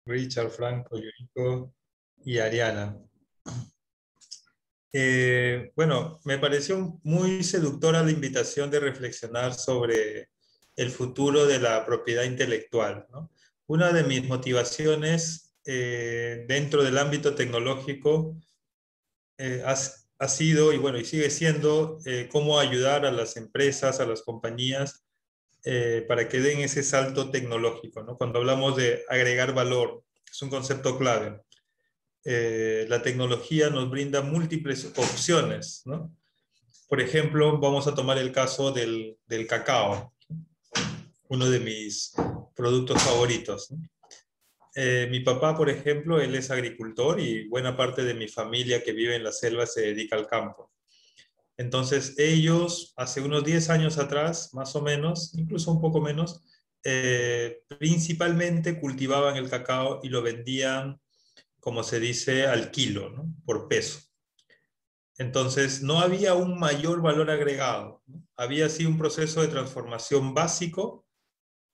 Richard, Franco, Yuriko y Ariana. Bueno, me pareció muy seductora la invitación de reflexionar sobre el futuro de la propiedad intelectual, ¿no? Una de mis motivaciones dentro del ámbito tecnológico ha sido, y bueno, y sigue siendo, cómo ayudar a las empresas, a las compañías, para que den ese salto tecnológico, ¿no? Cuando hablamos de agregar valor, es un concepto clave. La tecnología nos brinda múltiples opciones, ¿no? Por ejemplo, vamos a tomar el caso del cacao, uno de mis productos favoritos, ¿no? Mi papá, por ejemplo, él es agricultor y buena parte de mi familia que vive en la selva se dedica al campo. Entonces, ellos, hace unos 10 años atrás, más o menos, incluso un poco menos, principalmente cultivaban el cacao y lo vendían, como se dice, al kilo, ¿no? Por peso. Entonces, no había un mayor valor agregado, ¿no? Había sí un proceso de transformación básico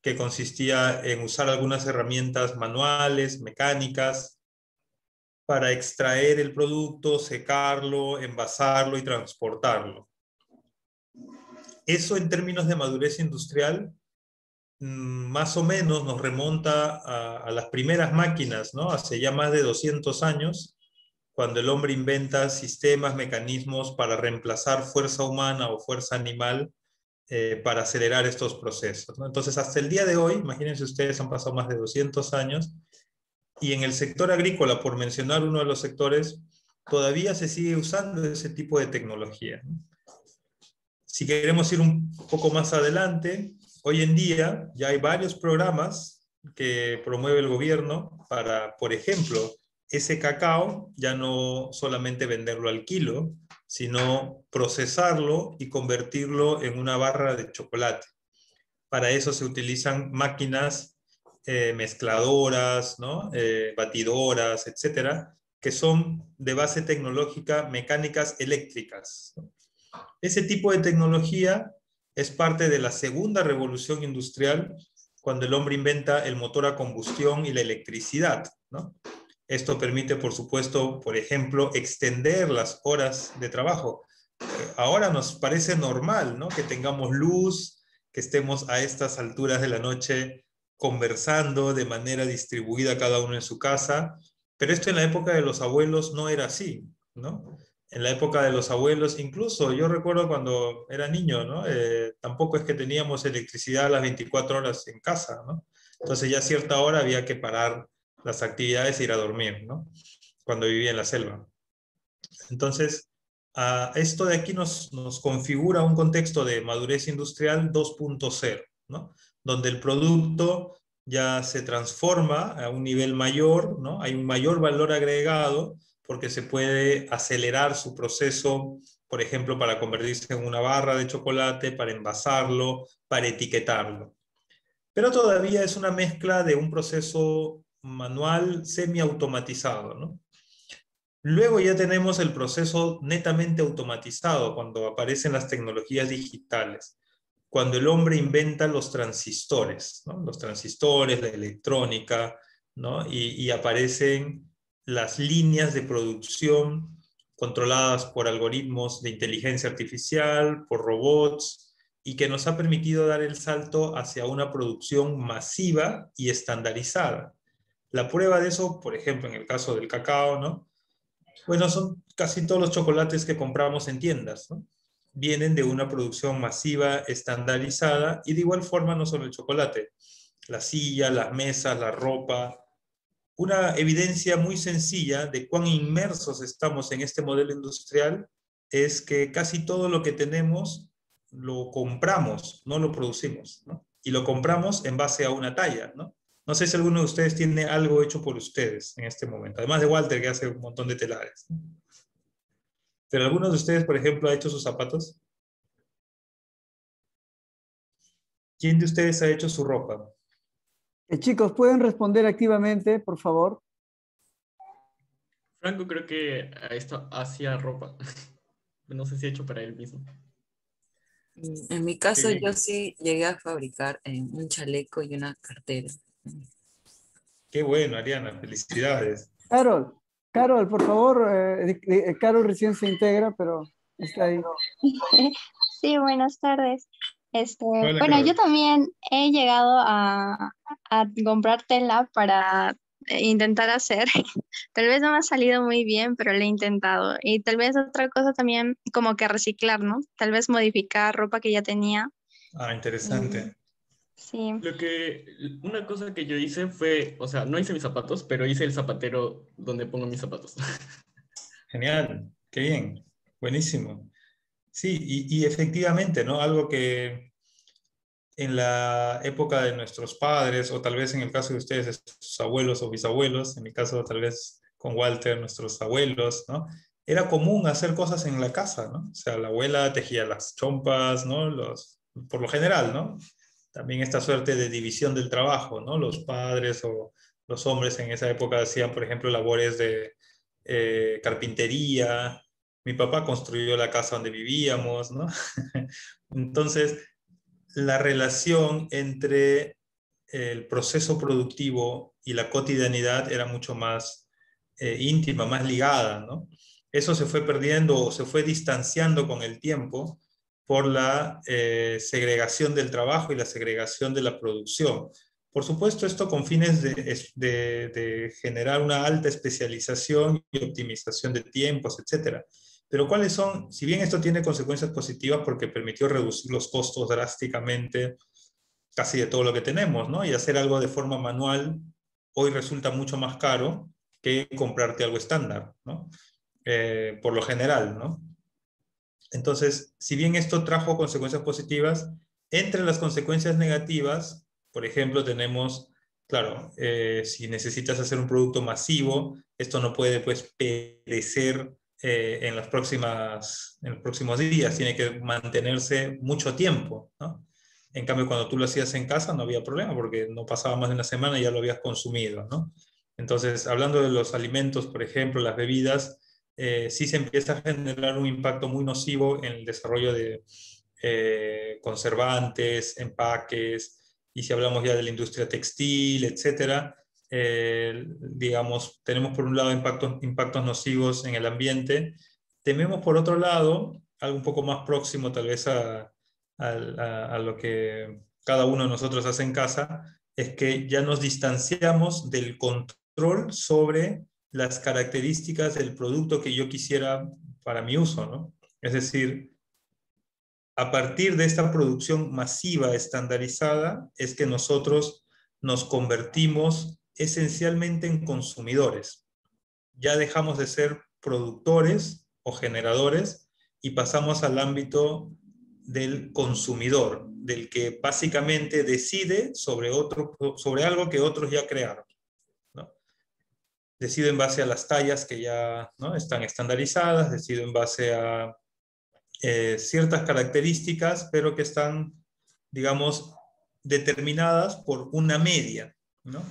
que consistía en usar algunas herramientas manuales, mecánicas, para extraer el producto, secarlo, envasarlo y transportarlo. Eso en términos de madurez industrial, más o menos nos remonta a las primeras máquinas, ¿no? Hace ya más de 200 años, cuando el hombre inventa sistemas, mecanismos para reemplazar fuerza humana o fuerza animal para acelerar estos procesos, ¿no? Entonces, hasta el día de hoy, imagínense ustedes, han pasado más de 200 años, y en el sector agrícola, por mencionar uno de los sectores, todavía se sigue usando ese tipo de tecnología, ¿no? Si queremos ir un poco más adelante, hoy en día ya hay varios programas que promueve el gobierno para, por ejemplo, ese cacao ya no solamente venderlo al kilo, sino procesarlo y convertirlo en una barra de chocolate. Para eso se utilizan máquinas mezcladoras, ¿no? Batidoras, etcétera, que son de base tecnológica mecánicas eléctricas, ¿no? Ese tipo de tecnología es parte de la segunda revolución industrial, cuando el hombre inventa el motor a combustión y la electricidad, ¿no? Esto permite, por supuesto, por ejemplo, extender las horas de trabajo. Ahora nos parece normal, ¿no? Que tengamos luz, que estemos a estas alturas de la noche conversando de manera distribuida cada uno en su casa, pero esto en la época de los abuelos no era así, ¿no? En la época de los abuelos, incluso yo recuerdo cuando era niño, ¿no? Tampoco es que teníamos electricidad a las 24 horas en casa, ¿no? Entonces ya a cierta hora había que parar las actividades e ir a dormir, ¿no? Cuando vivía en la selva. Entonces, esto de aquí nos configura un contexto de madurez industrial 2.0, ¿no? Donde el producto ya se transforma a un nivel mayor, ¿no? Hay un mayor valor agregado porque se puede acelerar su proceso, por ejemplo, para convertirse en una barra de chocolate, para envasarlo, para etiquetarlo. Pero todavía es una mezcla de un proceso manual semiautomatizado, ¿no? Luego ya tenemos el proceso netamente automatizado cuando aparecen las tecnologías digitales, cuando el hombre inventa los transistores, ¿no? Los transistores, la electrónica, ¿no? Y aparecen las líneas de producción controladas por algoritmos de inteligencia artificial, por robots, y que nos ha permitido dar el salto hacia una producción masiva y estandarizada. La prueba de eso, por ejemplo, en el caso del cacao, ¿no? Bueno, son casi todos los chocolates que compramos en tiendas, ¿no? Vienen de una producción masiva, estandarizada, y de igual forma no solo el chocolate, la silla, las mesas, la ropa. Una evidencia muy sencilla de cuán inmersos estamos en este modelo industrial es que casi todo lo que tenemos lo compramos, no lo producimos, ¿no? Y lo compramos en base a una talla, ¿no? No sé si alguno de ustedes tiene algo hecho por ustedes en este momento, además de Walter, que hace un montón de telares, ¿no? Pero alguno de ustedes, por ejemplo, ha hecho sus zapatos. ¿Quién de ustedes ha hecho su ropa? Chicos, ¿pueden responder activamente, por favor? Franco creo que a esto hacía ropa. No sé si ha hecho para él mismo. En mi Qué caso, yo bien. sí llegué a fabricar un chaleco y una cartera. Qué bueno, Ariana, felicidades. Carol, Carol, por favor, Carol recién se integra, pero está ahí. Sí, buenas tardes. Hola, Bueno, yo Carol. también he llegado a comprar tela para intentar hacer. Tal vez no me ha salido muy bien, pero lo he intentado. Y tal vez otra cosa también como que reciclar, ¿no? Tal vez modificar ropa que ya tenía. Ah, Y interesante. sí. Una cosa que yo hice fue, o sea, no hice mis zapatos, pero hice el zapatero donde pongo mis zapatos. Genial, qué bien, buenísimo. Sí, y efectivamente, ¿no? Algo que en la época de nuestros padres, o tal vez en el caso de ustedes, de sus abuelos o bisabuelos, en mi caso tal vez con Walter, nuestros abuelos, ¿no? Era común hacer cosas en la casa, ¿no? O sea, la abuela tejía las chompas, ¿no? Por lo general, ¿no? También esta suerte de división del trabajo, ¿no? Los padres o los hombres en esa época hacían, por ejemplo, labores de carpintería. Mi papá construyó la casa donde vivíamos, ¿no? Entonces, la relación entre el proceso productivo y la cotidianidad era mucho más íntima, más ligada, ¿no? Eso se fue perdiendo o se fue distanciando con el tiempo por la segregación del trabajo y la segregación de la producción. Por supuesto, esto con fines de generar una alta especialización y optimización de tiempos, etcétera. Pero ¿cuáles son? Si bien esto tiene consecuencias positivas porque permitió reducir los costos drásticamente, casi de todo lo que tenemos, ¿no? Y hacer algo de forma manual hoy resulta mucho más caro que comprarte algo estándar, ¿no? Por lo general, ¿no? Entonces, si bien esto trajo consecuencias positivas, entre las consecuencias negativas, por ejemplo, tenemos, claro, si necesitas hacer un producto masivo, esto no puede pues perecer en en los próximos días, tiene que mantenerse mucho tiempo, ¿no? En cambio, cuando tú lo hacías en casa no había problema porque no pasaba más de una semana y ya lo habías consumido, ¿no? Entonces, hablando de los alimentos, por ejemplo, las bebidas, sí se empieza a generar un impacto muy nocivo en el desarrollo de conservantes, empaques, y si hablamos ya de la industria textil, etcétera, digamos, tenemos por un lado impactos nocivos en el ambiente, tememos por otro lado, algo un poco más próximo tal vez a lo que cada uno de nosotros hace en casa, es que ya nos distanciamos del control sobre las características del producto que yo quisiera para mi uso, ¿no? Es decir, a partir de esta producción masiva estandarizada es que nosotros nos convertimos esencialmente en consumidores. Ya dejamos de ser productores o generadores y pasamos al ámbito del consumidor, del que básicamente decide sobre algo que otros ya crearon, ¿no? Decido en base a las tallas que ya, ¿no?, están estandarizadas, decido en base a ciertas características, pero que están, digamos, determinadas por una media, ¿no?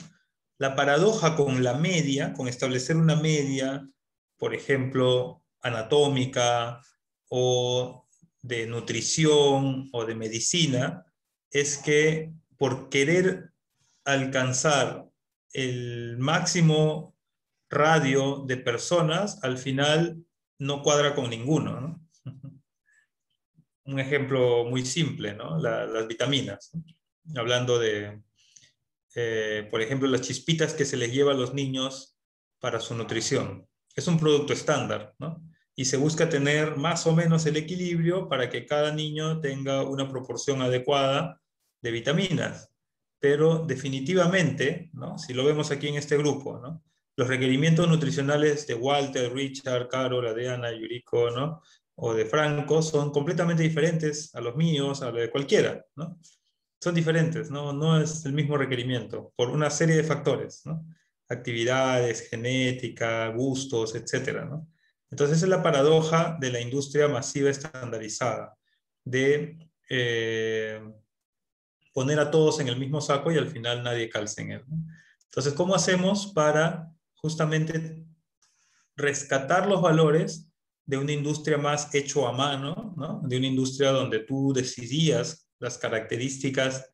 La paradoja con la media, con establecer una media, por ejemplo, anatómica o de nutrición o de medicina, es que por querer alcanzar el máximo radio de personas, al final no cuadra con ninguno, ¿no? Un ejemplo muy simple, ¿no? Las vitaminas, ¿no? Hablando de, por ejemplo, las chispitas que se les lleva a los niños para su nutrición. Es un producto estándar, ¿no? Y se busca tener más o menos el equilibrio para que cada niño tenga una proporción adecuada de vitaminas. Pero definitivamente, ¿no?, si lo vemos aquí en este grupo, ¿no?, los requerimientos nutricionales de Walter, Richard, Carol, Adriana, Yuriko, ¿no?, o de Franco son completamente diferentes a los míos, a los de cualquiera, ¿no? Son diferentes, ¿no? No es el mismo requerimiento por una serie de factores, ¿no? Actividades, genética, gustos, etcétera, ¿no? Entonces, esa es la paradoja de la industria masiva estandarizada, de poner a todos en el mismo saco y al final nadie calce en él, ¿no? Entonces, ¿cómo hacemos para justamente rescatar los valores de una industria más hecho a mano, ¿no?, de una industria donde tú decidías las características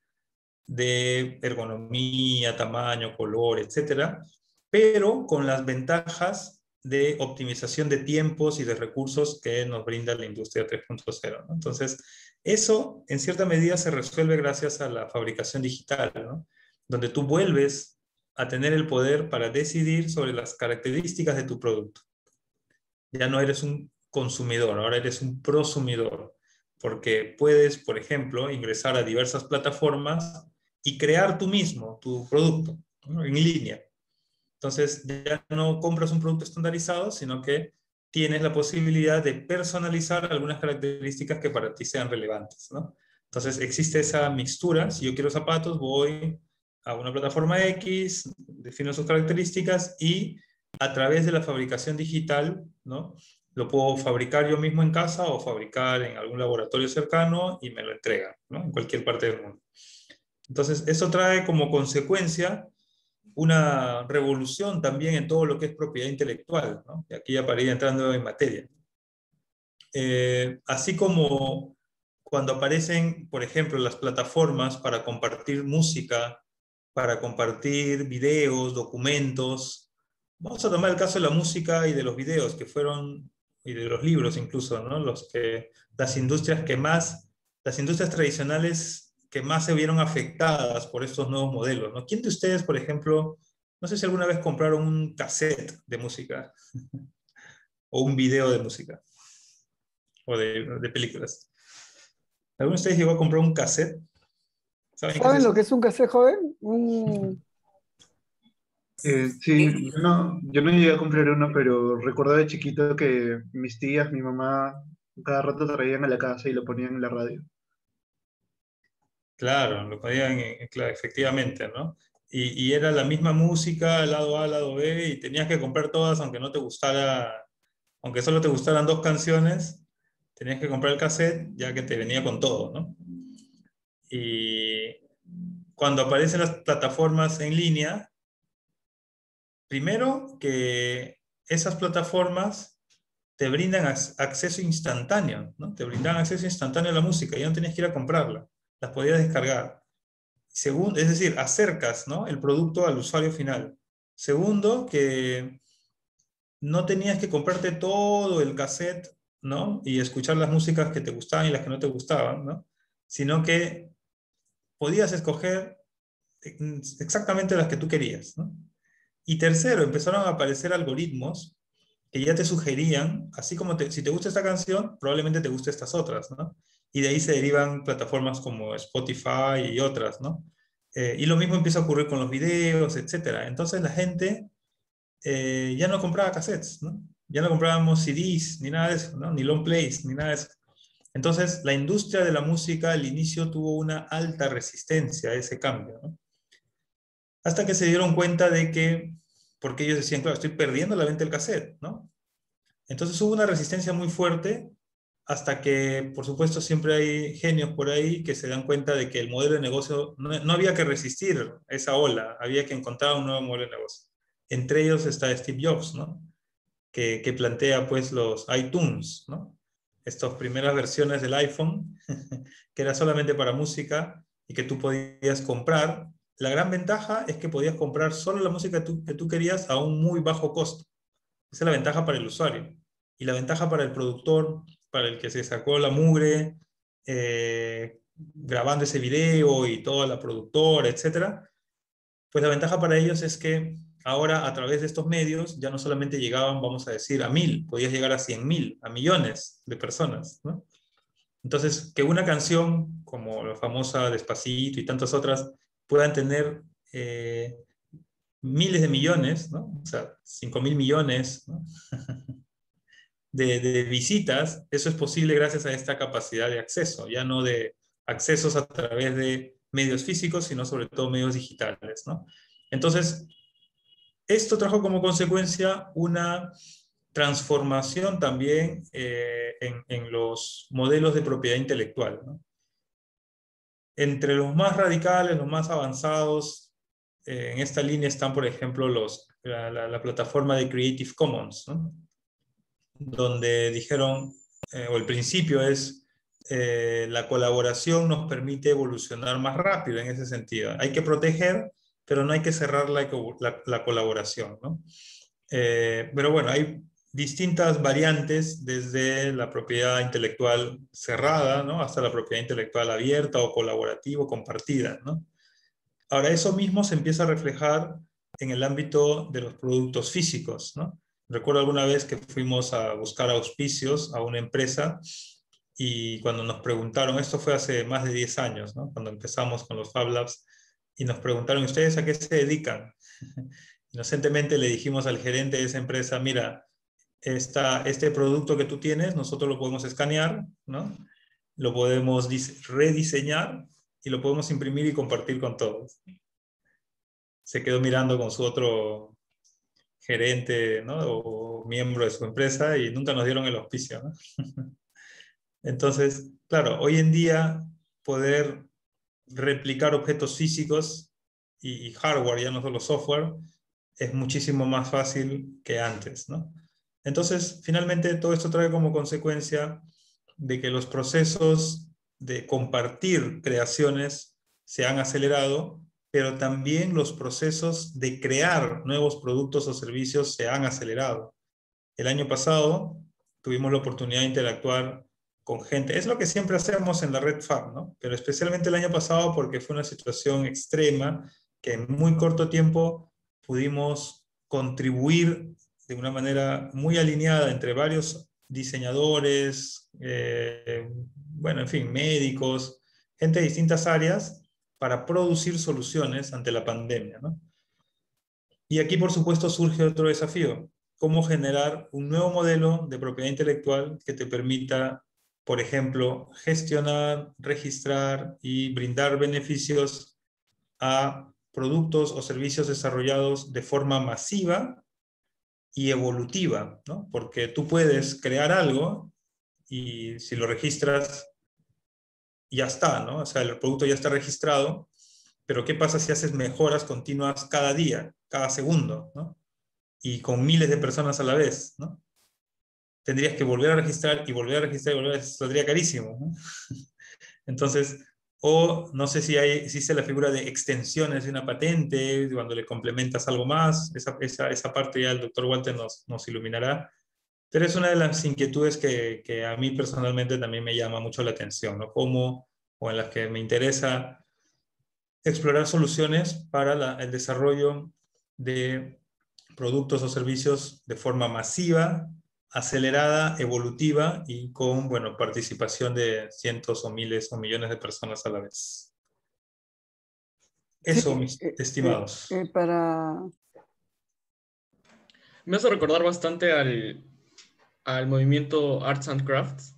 de ergonomía, tamaño, color, etcétera, pero con las ventajas de optimización de tiempos y de recursos que nos brinda la industria 3.0, ¿no? Entonces, eso en cierta medida se resuelve gracias a la fabricación digital, ¿no? Donde tú vuelves a tener el poder para decidir sobre las características de tu producto. Ya no eres un consumidor, ahora eres un prosumidor, porque puedes, por ejemplo, ingresar a diversas plataformas y crear tú mismo tu producto, ¿no? En línea. Entonces ya no compras un producto estandarizado, sino que tienes la posibilidad de personalizar algunas características que para ti sean relevantes, ¿no? Entonces existe esa mixtura. Si yo quiero zapatos, voy a una plataforma X, defino sus características y a través de la fabricación digital, ¿no? Lo puedo fabricar yo mismo en casa o fabricar en algún laboratorio cercano y me lo entrega, ¿no? En cualquier parte del mundo. Entonces, eso trae como consecuencia una revolución también en todo lo que es propiedad intelectual, ¿no? Y aquí ya para ir entrando en materia. Así como cuando aparecen, por ejemplo, las plataformas para compartir música, para compartir videos, documentos. Vamos a tomar el caso de la música y de los videos, que fueron, y de los libros incluso, ¿no? Las industrias las industrias tradicionales que más se vieron afectadas por estos nuevos modelos, ¿no? ¿Quién de ustedes, por ejemplo, no sé si alguna vez compraron un cassette de música o un video de música o de películas? ¿Alguno de ustedes llegó a comprar un cassette? ¿Saben qué es ¿Saben eso? lo que es un cassette, joven? Sí, yo no llegué a comprar uno, pero recuerdo de chiquito que mis tías, mi mamá, cada rato traían a la casa y lo ponían en la radio. Claro, lo podían, claro, efectivamente, ¿no? Y era la misma música, lado A, lado B, y tenías que comprar todas aunque no te gustara, aunque solo te gustaran dos canciones, tenías que comprar el cassette ya que te venía con todo, ¿no? Y cuando aparecen las plataformas en línea, primero que esas plataformas te brindan acceso instantáneo, ¿no? Te brindan acceso instantáneo a la música, ya no tenías que ir a comprarla, las podías descargar. Segundo, es decir, acercas, ¿no? El producto al usuario final. Segundo, que no tenías que comprarte todo el cassette, ¿no? Y escuchar las músicas que te gustaban y las que no te gustaban, ¿no? Sino que podías escoger exactamente las que tú querías, ¿no? Y tercero, empezaron a aparecer algoritmos que ya te sugerían, así como si te gusta esta canción, probablemente te guste estas otras, ¿no? Y de ahí se derivan plataformas como Spotify y otras, ¿no? Y lo mismo empieza a ocurrir con los videos, etcétera. Entonces la gente ya no compraba cassettes, ¿no? Ya no comprábamos CDs, ni nada de eso, ¿no? Ni long plays, ni nada de eso. Entonces la industria de la música al inicio tuvo una alta resistencia a ese cambio, ¿no? Hasta que se dieron cuenta de que, porque ellos decían, claro, estoy perdiendo la venta del cassette, ¿no? Entonces hubo una resistencia muy fuerte hasta que, por supuesto, siempre hay genios por ahí que se dan cuenta de que el modelo de negocio, no había que resistir esa ola, había que encontrar un nuevo modelo de negocio. Entre ellos está Steve Jobs, ¿no? Que plantea pues los iTunes, ¿no? Estas primeras versiones del iPhone, que era solamente para música y que tú podías comprar. La gran ventaja es que podías comprar solo la música que tú querías a un muy bajo costo. Esa es la ventaja para el usuario. Y la ventaja para el productor, para el que se sacó la mugre, grabando ese video y toda la productora, etcétera, pues la ventaja para ellos es que ahora a través de estos medios ya no solamente llegaban, vamos a decir, a 1000, podías llegar a 100.000, a millones de personas, ¿no? Entonces, que una canción como la famosa Despacito y tantas otras puedan tener miles de millones, ¿no? O sea, 5.000 millones, ¿no? de visitas, eso es posible gracias a esta capacidad de acceso, ya no de accesos a través de medios físicos, sino sobre todo medios digitales, ¿no? Entonces, esto trajo como consecuencia una transformación también en los modelos de propiedad intelectual, ¿no? Entre los más radicales, los más avanzados en esta línea están, por ejemplo, la plataforma de Creative Commons, ¿no? Donde dijeron, o el principio es, la colaboración nos permite evolucionar más rápido en ese sentido. Hay que proteger, pero no hay que cerrar la colaboración, ¿no? Pero bueno, hay distintas variantes desde la propiedad intelectual cerrada, ¿no? Hasta la propiedad intelectual abierta o colaborativa o compartida, ¿no? Ahora, eso mismo se empieza a reflejar en el ámbito de los productos físicos, ¿no? Recuerdo alguna vez que fuimos a buscar auspicios a una empresa y cuando nos preguntaron, esto fue hace más de 10 años, ¿no? Cuando empezamos con los Fab Labs, y nos preguntaron, ¿ustedes a qué se dedican? Inocentemente le dijimos al gerente de esa empresa, mira, este producto que tú tienes, nosotros lo podemos escanear, ¿no? Lo podemos rediseñar y lo podemos imprimir y compartir con todos. Se quedó mirando con su otro gerente, ¿no? O miembro de su empresa y nunca nos dieron el auspicio, ¿no? Entonces, claro, hoy en día poder replicar objetos físicos y hardware, ya no solo software, es muchísimo más fácil que antes, ¿no? Entonces, finalmente, todo esto trae como consecuencia de que los procesos de compartir creaciones se han acelerado, pero también los procesos de crear nuevos productos o servicios se han acelerado. El año pasado tuvimos la oportunidad de interactuar con gente. Es lo que siempre hacemos en la Red Fab, ¿no? Pero especialmente el año pasado porque fue una situación extrema que en muy corto tiempo pudimos contribuir de una manera muy alineada entre varios diseñadores, bueno, en fin, médicos, gente de distintas áreas para producir soluciones ante la pandemia, ¿no? Y aquí, por supuesto, surge otro desafío: cómo generar un nuevo modelo de propiedad intelectual que te permita, por ejemplo, gestionar, registrar y brindar beneficios a productos o servicios desarrollados de forma masiva y evolutiva, ¿no? Porque tú puedes crear algo y si lo registras, ya está, ¿no? O sea, el producto ya está registrado, pero ¿qué pasa si haces mejoras continuas cada día, cada segundo, ¿no? Y con miles de personas a la vez, ¿no? Tendrías que volver a registrar y volver a registrar y volver a registrar, saldría carísimo, ¿no? Entonces, o no sé si existe la figura de extensiones de una patente, cuando le complementas algo más, esa parte ya el doctor Walter nos iluminará, pero es una de las inquietudes que a mí personalmente también me llama mucho la atención, ¿no? Cómo, o en las que me interesa explorar soluciones para el desarrollo de productos o servicios de forma masiva, acelerada, evolutiva y con, bueno, participación de cientos o miles o millones de personas a la vez. Eso, Sí, mis estimados. Me hace recordar bastante al movimiento Arts and Crafts,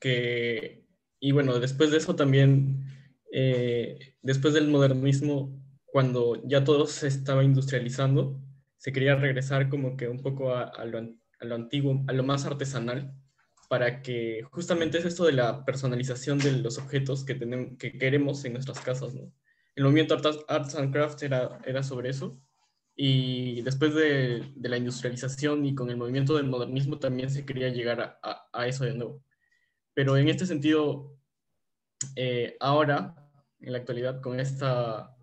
y bueno, después de eso también, después del modernismo, cuando ya todo se estaba industrializando, se quería regresar como que un poco a lo antiguo, a lo más artesanal, para que justamente es esto de la personalización de los objetos que queremos en nuestras casas, ¿no? El movimiento Arts and Crafts era sobre eso, y después de la industrialización y con el movimiento del modernismo también se quería llegar a eso de nuevo. Pero en este sentido, ahora, en la actualidad, con esta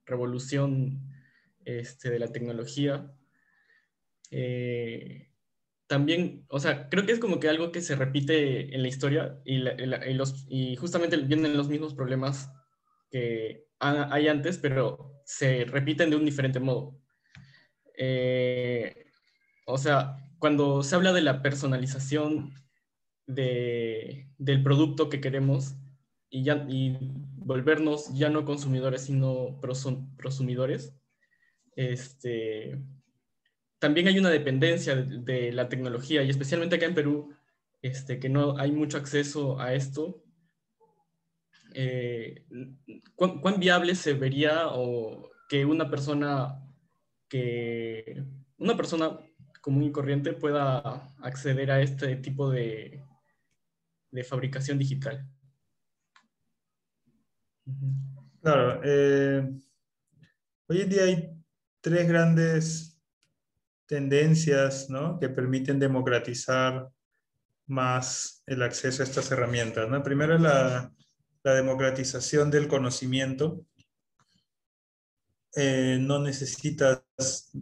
revolución de la tecnología, también, o sea, creo que es como que algo que se repite en la historia y justamente vienen los mismos problemas que hay antes, pero se repiten de un diferente modo. O sea, cuando se habla de la personalización del producto que queremos y volvernos ya no consumidores, sino prosumidores, también hay una dependencia de la tecnología, y especialmente acá en Perú, que no hay mucho acceso a esto. ¿Cuán viable se vería o que una persona común y corriente pueda acceder a este tipo de fabricación digital? Claro, hoy en día hay tres grandes tendencias, ¿no?, que permiten democratizar más el acceso a estas herramientas, ¿no? Primero es la democratización del conocimiento. No necesitas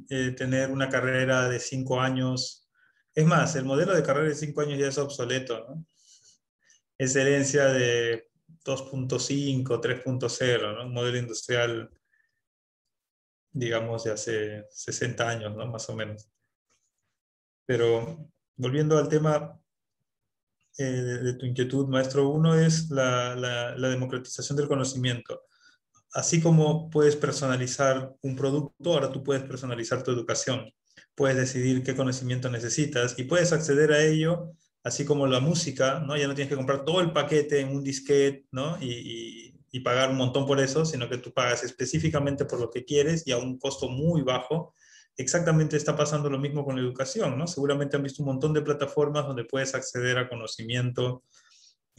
tener una carrera de 5 años. Es más, el modelo de carrera de 5 años ya es obsoleto, ¿no? Es herencia de 2.5, 3.0, ¿no? Un modelo industrial, digamos, de hace 60 años, ¿no? Más o menos. Pero volviendo al tema de tu inquietud, maestro, uno es la democratización del conocimiento. Así como puedes personalizar un producto, ahora tú puedes personalizar tu educación. Puedes decidir qué conocimiento necesitas y puedes acceder a ello, así como la música, ¿no? Ya no tienes que comprar todo el paquete en un disquete, ¿no? Y pagar un montón por eso, sino que tú pagas específicamente por lo que quieres y a un costo muy bajo. Exactamente está pasando lo mismo con la educación, ¿no? Seguramente han visto un montón de plataformas donde puedes acceder a conocimiento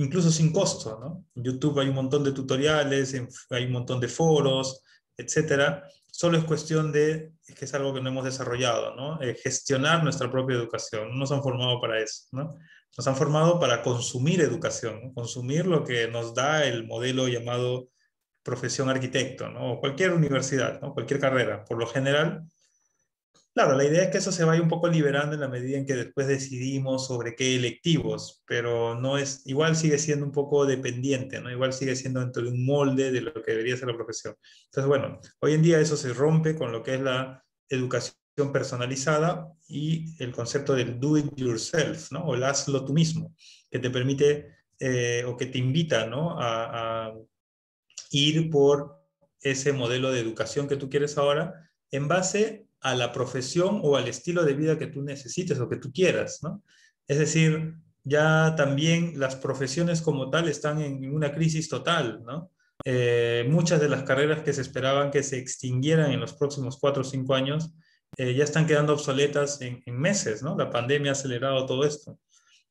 incluso sin costo, ¿no? En YouTube hay un montón de tutoriales, hay un montón de foros, etcétera. Solo es cuestión de, es que es algo que no hemos desarrollado, ¿no? Gestionar nuestra propia educación. No nos han formado para eso, ¿no? Nos han formado para consumir educación, ¿no? Consumir lo que nos da el modelo llamado profesión arquitecto, ¿no? O cualquier universidad, ¿no? Cualquier carrera. Por lo general, claro, la idea es que eso se vaya un poco liberando en la medida en que después decidimos sobre qué electivos, pero no es, igual sigue siendo un poco dependiente, ¿no? Igual sigue siendo dentro de un molde de lo que debería ser la profesión. Entonces, bueno, hoy en día eso se rompe con lo que es la educación personalizada y el concepto del do it yourself, ¿no? O el hazlo tú mismo, que te permite o que te invita, ¿no? A ir por ese modelo de educación que tú quieres ahora en base a la profesión o al estilo de vida que tú necesites o que tú quieras, ¿no? Es decir, ya también las profesiones como tal están en una crisis total, ¿no? Muchas de las carreras que se esperaban que se extinguieran en los próximos 4 o 5 años ya están quedando obsoletas en meses, ¿no? La pandemia ha acelerado todo esto.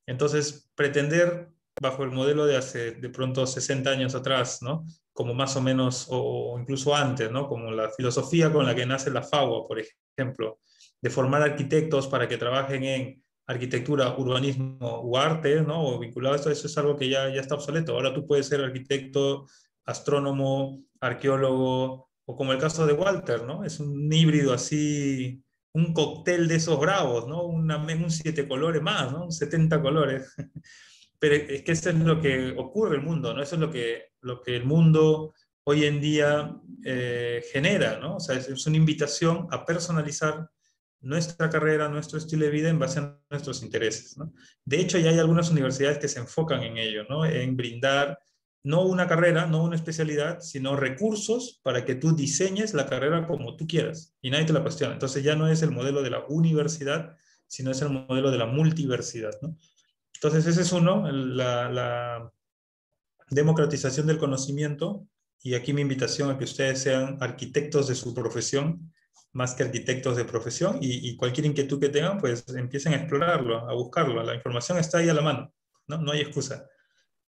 Entonces, pretender bajo el modelo de hace de pronto 60 años atrás, ¿no? Como más o menos, o incluso antes, ¿no? Como la filosofía con la que nace la FAUA, por ejemplo, de formar arquitectos para que trabajen en arquitectura, urbanismo o arte, ¿no? O vinculado a esto, eso es algo que ya está obsoleto. Ahora tú puedes ser arquitecto, astrónomo, arqueólogo, o como el caso de Walter, ¿no? Es un híbrido así, un cóctel de esos bravos, ¿no? Un 7 colores más, ¿no? Un 70 colores. Pero es que eso es lo que ocurre en el mundo, ¿no? Eso es lo que el mundo hoy en día genera, ¿no? O sea, es una invitación a personalizar nuestra carrera, nuestro estilo de vida en base a nuestros intereses, ¿no? De hecho, ya hay algunas universidades que se enfocan en ello, ¿no? En brindar no una carrera, no una especialidad, sino recursos para que tú diseñes la carrera como tú quieras y nadie te la cuestiona. Entonces ya no es el modelo de la universidad, sino es el modelo de la multiversidad, ¿no? Entonces ese es uno, la democratización del conocimiento, y aquí mi invitación a que ustedes sean arquitectos de su profesión, más que arquitectos de profesión, y cualquier inquietud que tengan, pues empiecen a explorarlo, a buscarlo. La información está ahí a la mano, ¿no? No hay excusa.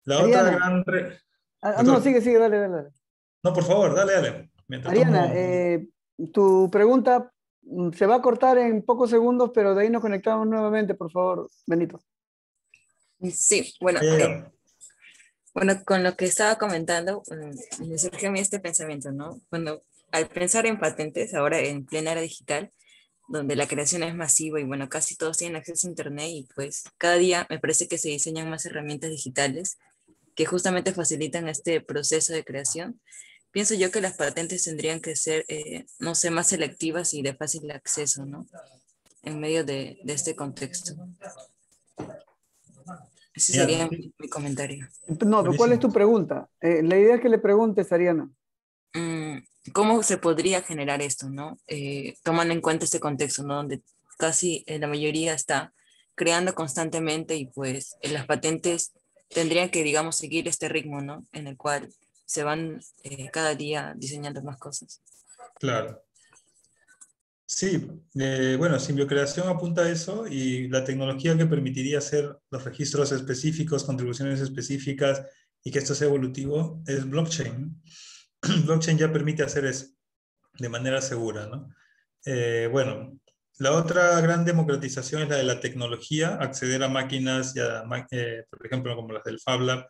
La Ariana. otra gran... No, sigue, dale. No, por favor, dale. Mientras Ariana, tu pregunta se va a cortar en pocos segundos, pero de ahí nos conectamos nuevamente, por favor, Benito. Sí, bueno, bueno, con lo que estaba comentando, me surgió a mí este pensamiento, ¿no? Cuando al pensar en patentes, ahora en plena era digital, donde la creación es masiva y bueno, casi todos tienen acceso a Internet y pues cada día me parece que se diseñan más herramientas digitales que justamente facilitan este proceso de creación. Pienso yo que las patentes tendrían que ser, no sé, más selectivas y de fácil acceso, ¿no? En medio de este contexto. Ese sería mi comentario. No, pero ¿cuál es tu pregunta? La idea es que le preguntes, Ariana. ¿Cómo se podría generar esto, no? Tomando en cuenta este contexto, ¿no? Donde casi la mayoría está creando constantemente y pues las patentes tendrían que, digamos, seguir este ritmo, ¿no? En el cual se van cada día diseñando más cosas. Claro. Sí, bueno, Simbiocreación apunta a eso, y la tecnología que permitiría hacer los registros específicos, contribuciones específicas y que esto sea evolutivo es blockchain. Blockchain ya permite hacer eso de manera segura, ¿no? Bueno, La otra gran democratización es la de la tecnología, acceder a máquinas, por ejemplo, como las del Fab Lab,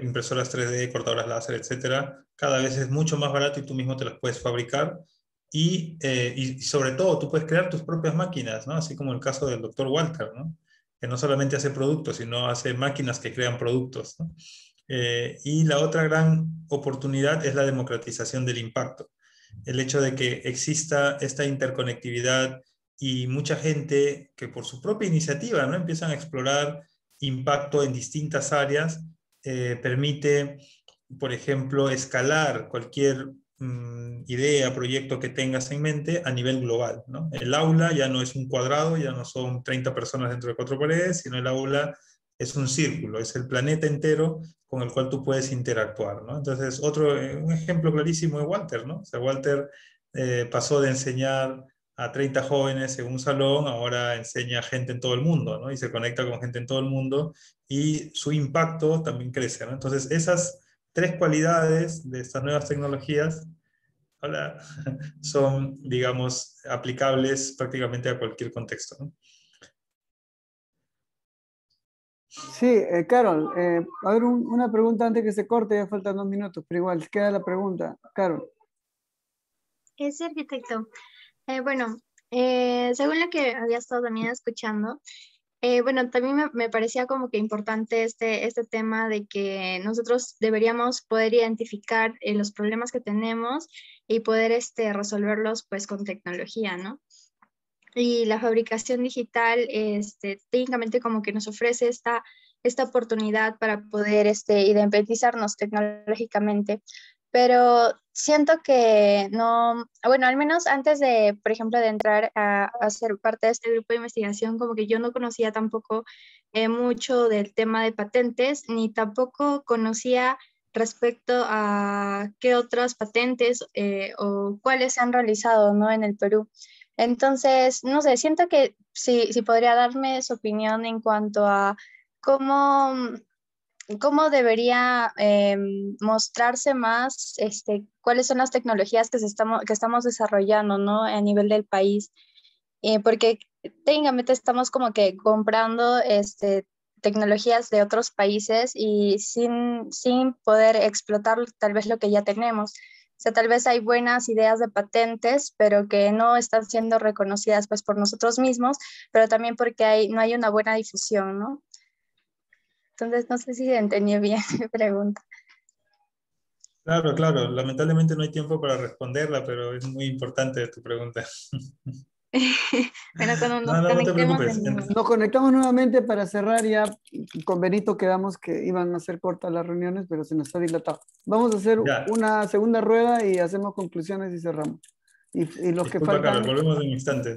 impresoras 3D, cortadoras láser, etcétera. Cada vez es mucho más barato y tú mismo te las puedes fabricar. Y sobre todo, tú puedes crear tus propias máquinas, ¿no? Así como el caso del doctor Walter, ¿no? Que no solamente hace productos, sino hace máquinas que crean productos, ¿no? Y la otra gran oportunidad es la democratización del impacto. El hecho de que exista esta interconectividad y mucha gente que por su propia iniciativa, ¿no? Empiezan a explorar impacto en distintas áreas, permite, por ejemplo, escalar cualquier idea, proyecto que tengas en mente a nivel global, ¿no? El aula ya no es un cuadrado, ya no son 30 personas dentro de 4 paredes, sino el aula es un círculo, es el planeta entero con el cual tú puedes interactuar, ¿no? Entonces, un ejemplo clarísimo es Walter, ¿no? O sea, Walter pasó de enseñar a 30 jóvenes en un salón, ahora enseña a gente en todo el mundo, ¿no? Y se conecta con gente en todo el mundo y su impacto también crece, ¿no? Entonces, esas tres cualidades de estas nuevas tecnologías son, digamos, aplicables prácticamente a cualquier contexto, ¿no? Sí, Carol, a ver una pregunta antes que se corte, ya faltan 2 minutos, pero igual, queda la pregunta. Carol. Es arquitecto. Bueno, según lo que había estado también escuchando, bueno, también me parecía como que importante este tema de que nosotros deberíamos poder identificar los problemas que tenemos y poder resolverlos pues con tecnología, ¿no? Y la fabricación digital técnicamente como que nos ofrece esta oportunidad para poder independizarnos tecnológicamente, pero siento que no, bueno, al menos antes de, por ejemplo, de entrar a ser parte de este grupo de investigación, como que yo no conocía tampoco mucho del tema de patentes, ni tampoco conocía respecto a qué otras patentes o cuáles se han realizado, ¿no? En el Perú. Entonces, no sé, siento que sí podría darme su opinión en cuanto a cómo, cómo debería mostrarse más cuáles son las tecnologías que estamos desarrollando, ¿no? A nivel del país. Porque técnicamente estamos como que comprando tecnologías de otros países y sin poder explotar tal vez lo que ya tenemos. O sea, tal vez hay buenas ideas de patentes, pero que no están siendo reconocidas pues por nosotros mismos, pero también porque no hay una buena difusión, ¿no? Entonces, no sé si entendí bien mi pregunta. Claro, claro. Lamentablemente no hay tiempo para responderla, pero es muy importante tu pregunta. Bueno, cuando nos No te conectemos de preocupes. nuevo. Nos conectamos nuevamente para cerrar ya. Con Benito quedamos que iban a ser cortas las reuniones, pero se nos ha dilatado. Vamos a hacer Ya. una segunda rueda y hacemos conclusiones y cerramos. Y los que Disculpa, faltan... Carlos, volvemos en instantes.